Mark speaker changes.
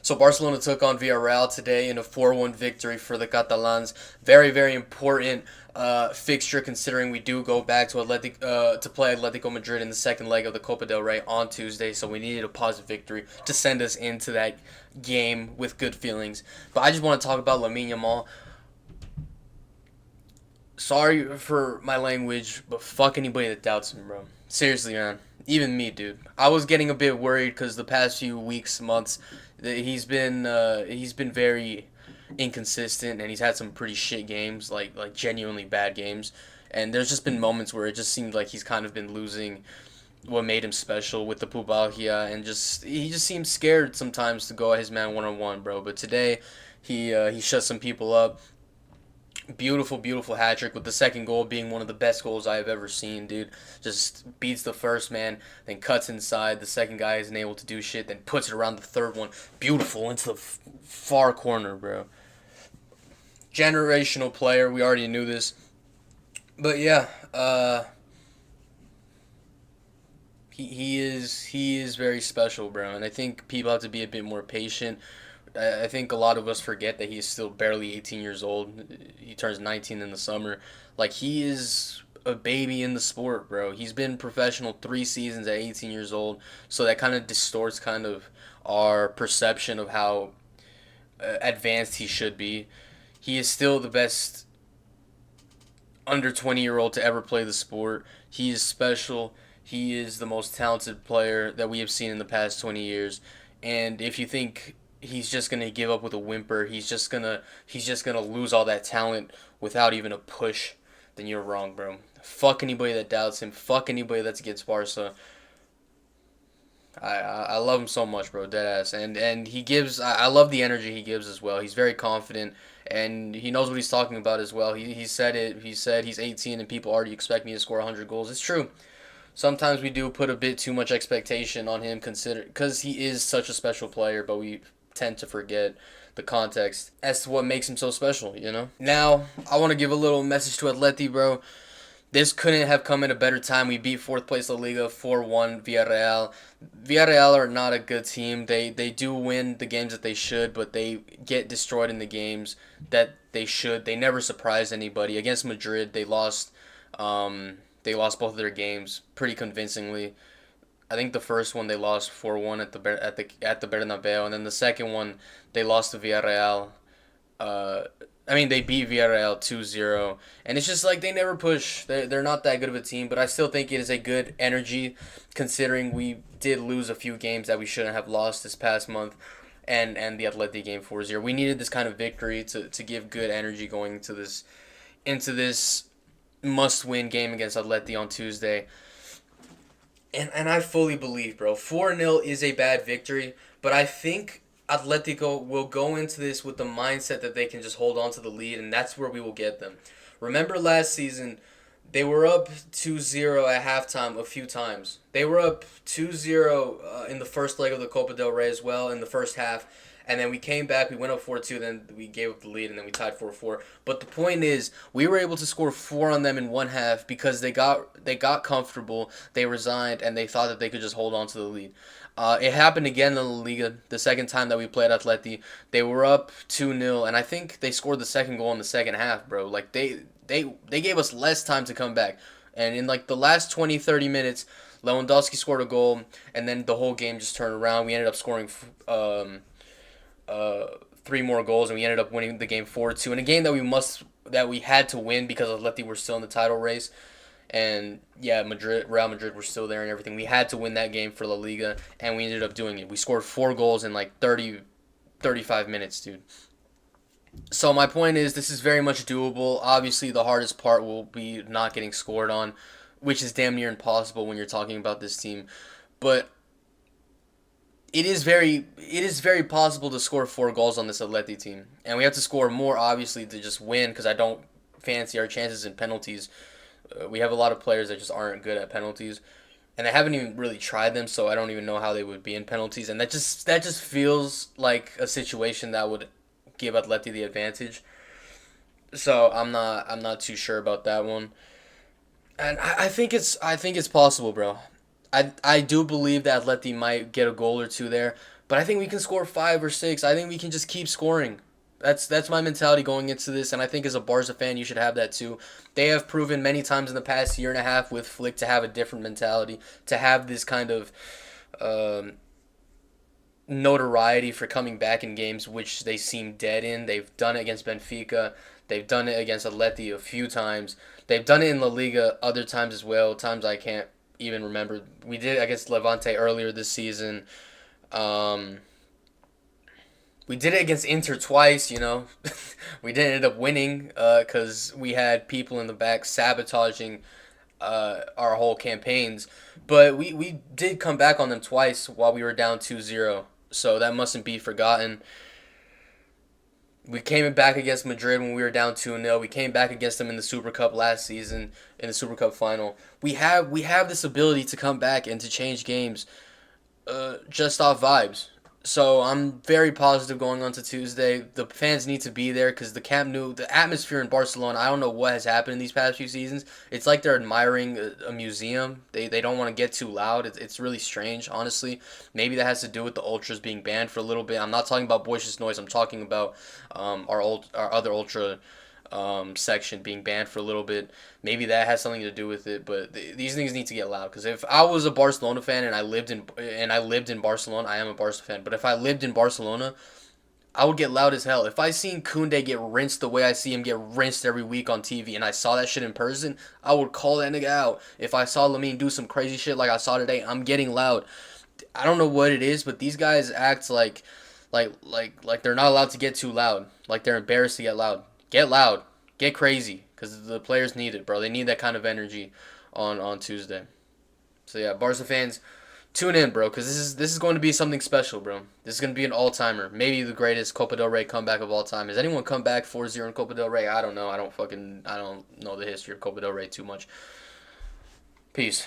Speaker 1: So Barcelona took on Villarreal today in a 4-1 victory for the Catalans. Very, very important fixture considering we do go back to to play Atletico Madrid in the second leg of the Copa del Rey on Tuesday. So we needed a positive victory to send us into that game with good feelings. But I just want to talk about Lamine Yamal. Sorry for my language, but fuck anybody that doubts him, bro. Seriously, man. Even me, dude. I was getting a bit worried because the past few weeks, months, he's been very inconsistent and he's had some pretty shit games, like genuinely bad games. And there's just been moments where it just seemed like he's kind of been losing what made him special with the Pubalgia, and just he just seems scared sometimes to go at his man 1-on-1, bro. But today, he shut some people up. Beautiful, beautiful hat trick with the second goal being one of the best goals I have ever seen, dude. Just beats the first man, then cuts inside. The second guy isn't able to do shit, then puts it around the third one. Beautiful into the far corner, bro. Generational player. We already knew this, but yeah, he is very special, bro. And I think people have to be a bit more patient. I think a lot of us forget that he's still barely 18 years old. He turns 19 in the summer. Like, he is a baby in the sport, bro. He's been professional 3 seasons at 18 years old, so that kind of distorts kind of our perception of how advanced he should be. He is still the best under 20-year-old to ever play the sport. He is special. He is the most talented player that we have seen in the past 20 years. And if you think he's just gonna give up with a whimper, he's just gonna lose all that talent without even a push, then you're wrong, bro. Fuck anybody that doubts him. Fuck anybody that's against Barca. I love him so much, bro. Dead ass. And he gives. I love the energy he gives as well. He's very confident and he knows what he's talking about as well. He said it. He said he's 18 and people already expect me to score 100 goals. It's true. Sometimes we do put a bit too much expectation on him, consider because he is such a special player, but we tend to forget the context as to what makes him so special. Now I want to give a little message to Atleti, bro. This couldn't have come at a better time. We beat fourth place La Liga 4-1 Villarreal. Villarreal are not a good team. They do win the games that they should, but they get destroyed in the games that they should. They never surprise anybody. Against Madrid, they lost both of their games pretty convincingly. I think the first one they lost 4-1 at the Bernabeu, and then the second one they lost to Villarreal. They beat Villarreal 2-0, and it's just like they never push. They're not that good of a team, but I still think it is a good energy considering we did lose a few games that we shouldn't have lost this past month, and the Atleti game 4-0. We needed this kind of victory to give good energy going into this must-win game against Atleti on Tuesday. And I fully believe, bro, 4-0 is a bad victory, but I think Atletico will go into this with the mindset that they can just hold on to the lead, and that's where we will get them. Remember last season, they were up 2-0 at halftime a few times. They were up 2-0 in the first leg of the Copa del Rey as well in the first half. And then we came back, we went up 4-2, then we gave up the lead, and then we tied 4-4. But the point is, we were able to score 4 on them in one half because they got comfortable, they resigned, and they thought that they could just hold on to the lead. It happened again in the Liga, the second time that we played Atleti. They were up 2-0, and I think they scored the second goal in the second half, bro. Like, they gave us less time to come back. And in, like, the last 20, 30 minutes, Lewandowski scored a goal, and then the whole game just turned around. We ended up scoring 3 more goals, and we ended up winning the game 4-2 in a game that we had to win because Atleti were still in the title race. And yeah, Real Madrid were still there and everything. We had to win that game for La Liga, and we ended up doing it. We scored 4 goals in like 35 minutes, dude. So my point is, this is very much doable. Obviously, the hardest part will be not getting scored on, which is damn near impossible when you're talking about this team. But it is very possible to score 4 goals on this Atleti team, and we have to score more obviously to just win because I don't fancy our chances in penalties. We have a lot of players that just aren't good at penalties, and they haven't even really tried them, so I don't even know how they would be in penalties, and that just feels like a situation that would give Atleti the advantage. So I'm not too sure about that one, and I think it's possible, bro. I do believe that Atleti might get a goal or two there, but I think we can score 5 or 6. I think we can just keep scoring. That's my mentality going into this, and I think as a Barca fan, you should have that too. They have proven many times in the past year and a half with Flick to have a different mentality, to have this kind of um, notoriety for coming back in games which they seem dead in. They've done it against Benfica. They've done it against Atleti a few times. They've done it in La Liga other times as well. Times I can't even remember. We did it against Levante earlier this season. Um, we did it against Inter twice. We didn't end up winning because we had people in the back sabotaging our whole campaigns. But we did come back on them twice while we were down 2-0. So that mustn't be forgotten. We came back against Madrid when we were down 2-0. We came back against them in the Super Cup last season in the Super Cup final. We have this ability to come back and to change games just off vibes. So I'm very positive going on to Tuesday. The fans need to be there because the Camp Nou, the atmosphere in Barcelona. I don't know what has happened in these past few seasons. It's like they're admiring a museum. They don't want to get too loud. It's really strange, honestly. Maybe that has to do with the ultras being banned for a little bit. I'm not talking about boisterous noise. I'm talking about our other ultra section being banned for a little bit. Maybe that has something to do with it, but these things need to get loud. Because if I was a Barcelona fan and I lived in Barcelona, I am a Barca fan. But if I lived in Barcelona, I would get loud as hell. If I seen Koundé get rinsed the way I see him get rinsed every week on TV, and I saw that shit in person, I would call that nigga out. If I saw Lamine do some crazy shit like I saw today, I'm getting loud. I don't know what it is, but these guys act like they're not allowed to get too loud. Like they're embarrassed to get loud. Get loud. Get crazy. Because the players need it, bro. They need that kind of energy on Tuesday. So yeah, Barca fans, tune in, bro, because this is going to be something special, bro. This is going to be an all timer. Maybe the greatest Copa del Rey comeback of all time. Has anyone come back 4-0 in Copa del Rey? I don't know. I don't know the history of Copa del Rey too much. Peace.